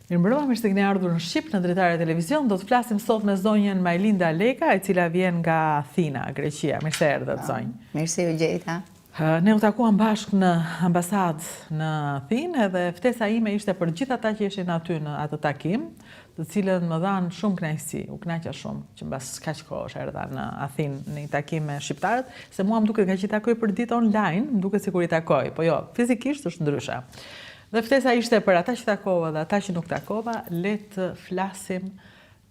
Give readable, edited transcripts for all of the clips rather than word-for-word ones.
Mirëmbrëma, mirë se keni ardhur në Shqip në Dritare Televizion. Do të flasim sot me zonjën Majlinda Leka, e cila vjen nga Athina, Greqia. Mirë se erdhët, zonjë. Mirë se ju gjeta. Ne u takuam bashkë në ambasadë në Athinë dhe ftesa ime ishte për gjithë ata që ishin aty në atë takim, të cilën më dhanë shumë kënaqësi, u kënaqa shumë që mbas kaq kohësh erdha në Athinë në një takim me shqiptarët, se mua më duket nga që i takoj për ditë online, më duket sikur i takoj, po jo, fizikisht është ndryshe. Dhe ftesa ishte për ata që takova dhe ata që nuk takova, le të flasim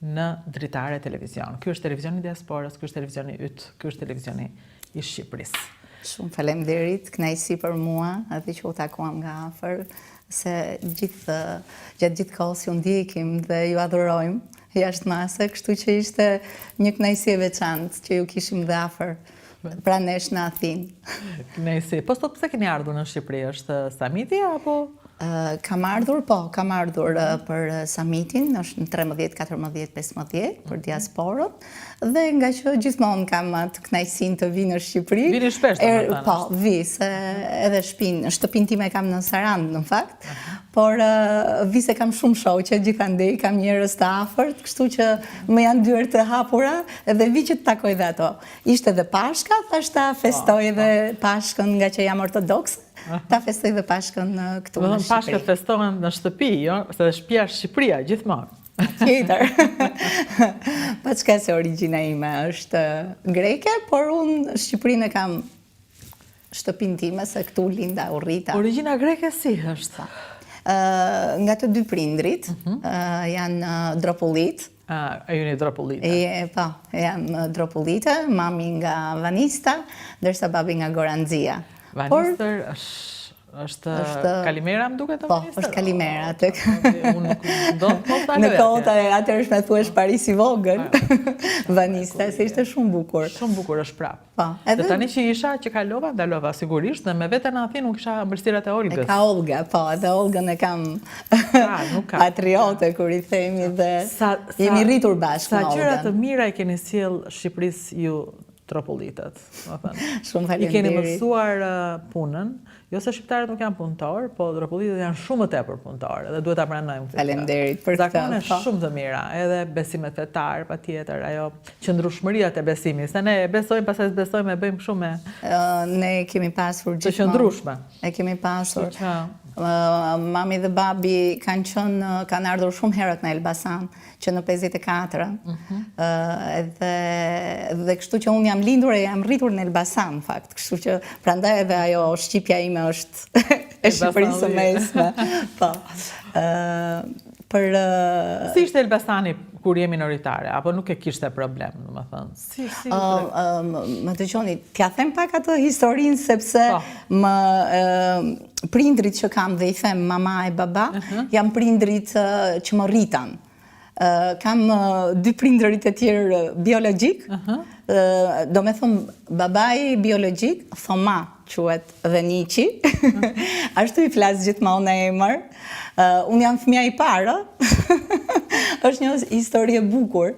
në Dritare Televizion. Ky është televizioni i diasporës, ky është televizioni yt, ky është televizioni i Shqipërisë. Shumë faleminderit, kënaqësi për mua, atë që u takuam nga afër, se gjatë gjithë kohës ju ndjekim dhe ju adhurojmë jashtë mase, kështu që ishte një kënaqësi e veçantë që ju kishim dhe afër. Pra nesh në Athinë. Kënaqësi. Po sot pse keni ardhur në Shqipëri? Është samiti apo? Kam ardhur për summitin, është në 13, 14, 15 për diasporën, dhe nga që gjithmonë kam atë kënaqësinë të vi në Shqipëri. Vini shpesh domethënë? Po, vi, se edhe shtëpinë time kam në Sarandë në fakt, por vi se kam shumë shoqe gjithandej, kam njerëz të afërt, kështu që më janë dyert të hapura dhe vi që të takoj dhe ato. Ishte dhe Pashka, thashta festoj dhe Pashkën nga që jam ortodokse. Ta festoj dhe Pashkën këtu në Shqipëri. Pashkët festohen në shtëpi, jo? Se dhe shtëpia është Shqipëria, gjithmonë. Tjetër. Pa çka se origjina ime është greke, por unë Shqipërinë e kam shtëpinë time, se këtu linda u rrita. Origjina greke si është? Nga të dy prindrit, janë Dropullit. A ju një Dropullite? Po, janë Dropullite, mami nga Vanista, ndërsa babi nga Goranxia. Vanistër është Kalimera, më duket të Vanistër? Po, është Kalimera. Unë do të po në kota e atër është me thuesh Paris i vogël. Vanista, se ishte shumë bukur. Shumë bukur është prapë. Po. Dhe tani që isha që kalova, ndalova sigurisht, dhe me vete në Athinë unë kisha mbërësirat e Olgës. E ka Olga, po, edhe Olgën e kam patriote, kur i themi, dhe jemi rritur bashkë në Olgën. Sa gjëra të mira i keni sjell Shqipërisë ju Dropullitët. Shumë faleminderit. I keni mësuar punën, jo se shqiptarët nuk janë punëtor, po Dropullitët janë shumë më tepër punëtor, dhe duhet ta pranojmë këtë. Faleminderit për këtë. Zakone shumë të mira, edhe besimet fetar, patjetër, ajo qëndrueshmëria te besimi, se ne besojmë, pastaj besojmë, e bëjmë kështu me. Ne kemi pasur gjithmonë të qëndrueshme. E kemi pasur. Mami dhe babi kanë ardhur shumë herët në Elbasan, që në 54, dhe kështu që unë jam lindur e jam rritur në Elbasan, fakt, kështu që prandaj edhe ajo Shqipja ime është e Shqipërisë së mesme. Po. Si ishte Elbasani kur je minoritare, apo nuk e kishte problem, në më thënë? Më dëgjoni, t'ja them pak atë historinë, sepse prindrit që kam dhe i them mama e baba, jam prindrit që më rritan. Kam dy prindërit e tjerë biologjik, do me thëmë babai biologjik, Thoma, quhet Venici, ashtu i flas gjithmonë në emër. Unë jam fëmija i parë, është një histori e bukur.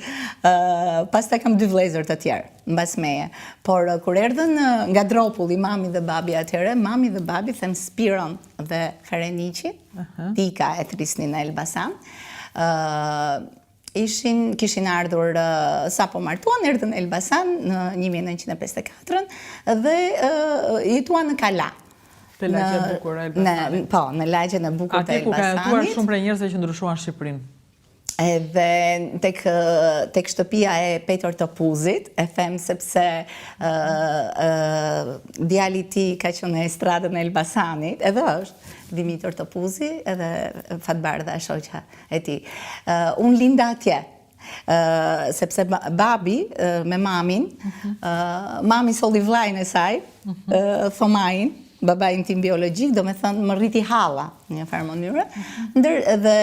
Pastaj kam dy vëllezër të tjerë, mbas meje. Por kur erdhën nga Dropulli, mami dhe babi atëherë, mami dhe babi them Spiron dhe Ferenici, Tika e thrisnin në Elbasan. Kishin ardhur sa po martuan, erdhën në Elbasan në 1954 dhe jetuan në Kala. Te lagje e bukur e Elbasanit. Po, në lagjen e bukur të Elbasanit. Ati ku ka jetuar shumë prej njerëzve që ndryshuan Shqipërinë. Edhe tek shtëpia e Petor Topuzit, e them sepse djali i tij ka qenë në estradën e Elbasanit, edhe është Dimitor Topuzi, edhe Fatbardha shoqja e tij. Unë linda atje, sepse babi me mamin, mami solli vllajën e saj, Thomajin, babajin tim biologjik, do me thënë më rriti halla në një farë mënyrë, dhe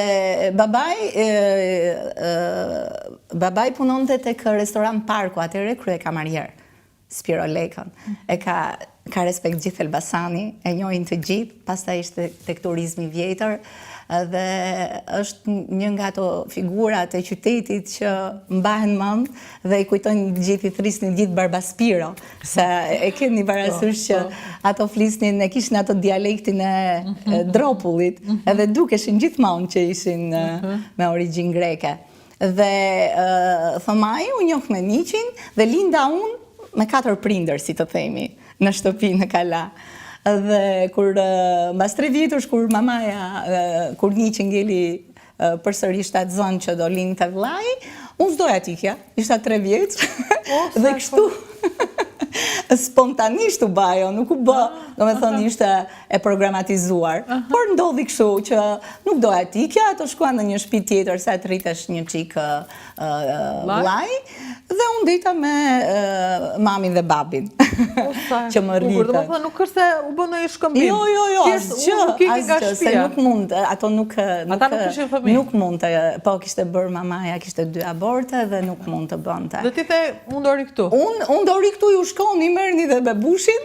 babaj punonte tek restorant Parku, atëre krye kamarjer, Spiro Lekën. ka respekt gjithë Elbasani, e njohin të gjithë, pastaj ishte tek turizmi vjetër, dhe është një nga ato figurat e qytetit që mbahen mend dhe i kujtojnë gjithë, i thrisnin gjithë Barbaspiro, se e keni parasysh që ato flisnin, e kishin ato dialektin e dropullit, edhe dukeshin gjithmonë që ishin me origjinë greke. Dhe Thomai u njoh me Niqin dhe linda unë me 4 prindër, si të themi, në shtëpi në Kala. Dhe kur mbas 3 vjetësh kur mamaja, kur Niqi ngeli përsëri shtatzën që do lindte vllai, unë s'doja t'ikja, isha 3 vjeç, dhe kështu spontanisht u bajo, nuk u bë, do me thonë ishte e programatizuar, por ndodhi kështu që nuk doja t'ikja, ato shkuan në një shtëpi tjetër sa të rritesh një çik vllai, dhe unë dita me mamin dhe babin, që më rritën. Do me thonë nuk është se u bë ndonjë shkëmbim. Jo, asgjë, se nuk mund, ato nuk mund të, po kishte bërë mamaja, kishte 2 aborte dhe nuk mund të bënte. Dhe ti the, unë dori këtu? Unë dori këtu, ju shkoni, merrni dhe bebushin.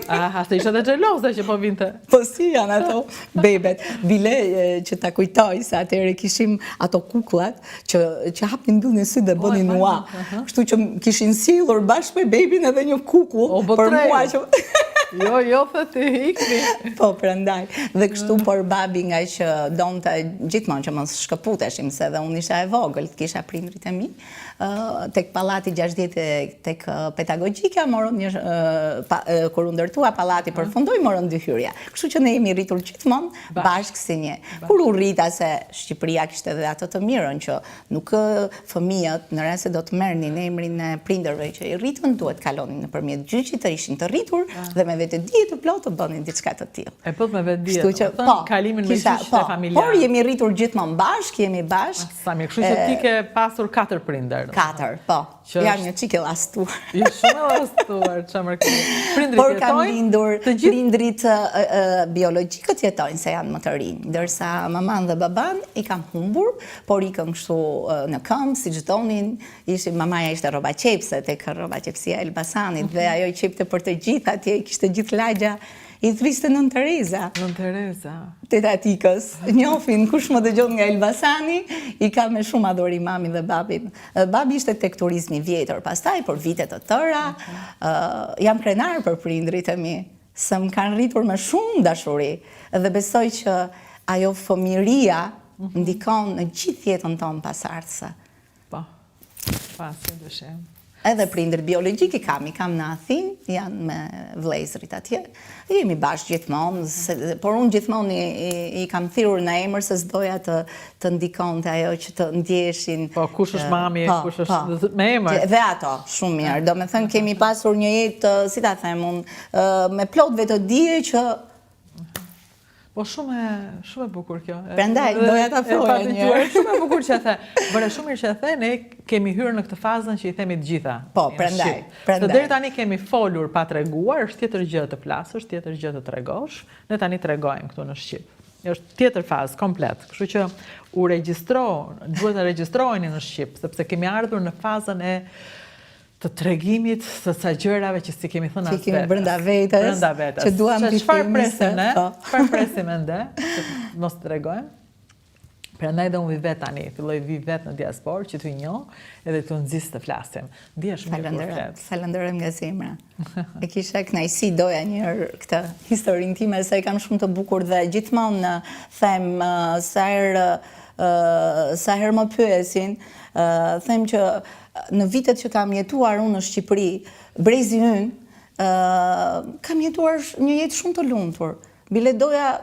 Ashtë ishte dhe xheloze që po vinte. Po si janë ato bebet. Bile që ta kujtoj, se atëherë kishim ato kuklat që hapnin mbyllnin sy dhe bënin ua. Kështu që kishin sillur bashkë me bebin edhe një kukull për mua që... Jo, ti ikni. Po, prandaj. Dhe kështu por babi nga që donte gjithmonë që mos shkëputeshim, se dhe unë isha e vogël, kisha prindrit e mi, tek pallati 60 tek pedagogjika morën kur u ndërtua pallati përfundoi morën 2 hyrje. Kështu që ne jemi rritur gjithmonë bashkë si një. Kur u rrita se Shqipëria kishte edhe ato të mirën që nuk fëmijët në rast se do të merrnin emrin e prindërve që i rritën, duhet kalonin nëpërmjet gjyqit të ishin të rritur dhe me vetë dije të plotë të bënin diçka të tillë. E po me vetë dije, kalimin me gjyqit e familjarë. Por jemi rritur gjithmonë bashkë, jemi bashkë. Sa mirë, kështu që ti ke pasur 4 prindër. 4, po. Jam një çike llastuar. Je shumë llastuar, çfarë prindrit por kam lindur, prindrit biologjikët jetojnë se janë më të rinj, ndërsa maman dhe baban i kam humbur, por ikën kështu në këmbë, siç donin. Mamaja ishte rroba qepse tek rroba qepsia e Elbasanit dhe ajo i qepte për të gjithë atje, kishte gjithë lagja. I thriste Nën Tereza. Nën Tereza. Tetatikës. Njohin kush më dëgjon nga Elbasani, i ka me shumë adhurim mamin dhe babin. Babi ishte tek turizmi vjetër, pastaj për vite të tëra, jam krenar për prindrit e mi, se më kanë rritur me shumë dashuri, dhe besoj që ajo fëmiria ndikon në gjithë jetën tonë pasardhëse. Po, pasi dyshim. Edhe prindër biologjik i kam në Athinë, janë me vëllezërit atje. Jemi bashkë gjithmonë, por unë gjithmonë i kam thirrur në emër se s'doja të ndikonte ajo që të ndjeshin. Po, kush është mami, kush është me emër? Dhe ato, shumë mirë. Do me thënë kemi pasur një jetë, si ta them unë, me plot vetë dije që... Po shumë e bukur kjo. Prandaj, doja ta thoja një. Shumë e bukur që e the. Bëre shumë mirë që e the, ne kemi hyrë në këtë fazën që i themi të gjitha. Po, prandaj. Se deri tani kemi folur pa treguar, është tjetër gjë të flasësh, tjetër gjë të tregosh. Ne tani tregojmë këtu në Shqip. Është tjetër fazë komplet. Kështu që duhet të regjistroheni në Shqip, sepse kemi ardhur në fazën e të tregimit së sa gjërave që si kemi thënë asë. Që kemi brenda vetës, që duham të themi se. Çfarë presim ende, që mos të tregojmë. Prandaj dhe unë vi vet tani, filloj vi vet në diasporë, që t'u njoh, edhe t'u nxis të flasim. Dihesh shumë kur flet. Falenderoj nga zemra. E kisha kënaqësi, doja një herë këtë historinë time, se e kam shumë të bukur dhe gjithmonë them sa herë më pyesin, them që në vitet që kam jetuar unë në Shqipëri, brezi ynë, kam jetuar një jetë shumë të lumtur. Bile doja,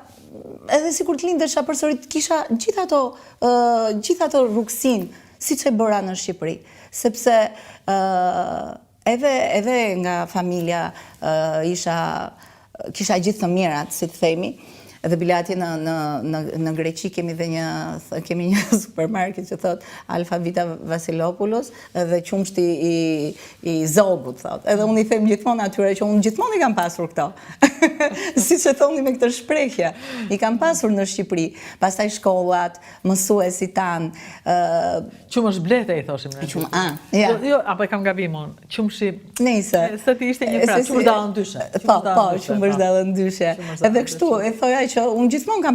edhe si kur të lindesha përsëri, kisha gjithë ato rrugësin, si që bëra në Shqipëri. Sepse edhe nga familja kisha gjithë të mirat, si të themi, Edhe Bilati në Greqi kemi një supermarket që thot Alfavita Vasilopoulos dhe qumshti i Zogut, thot. Edhe unë i them gjithmonë atyre që unë gjithmonë i kam pasur këto. Si që thoni me këtë shprehje. I kam pasur në Shqipëri. Pastaj shkollat, mësuesit tanë. Qumë është blete, i thoshim. Jo, apo e kam gabimon. Qumshi... Nejse. Se ti ishte një pra, qumë është dalë ndyshe. Po, qumë është dalë ndyshe. Edhe kështu, e thoja që unë gjithmonë kam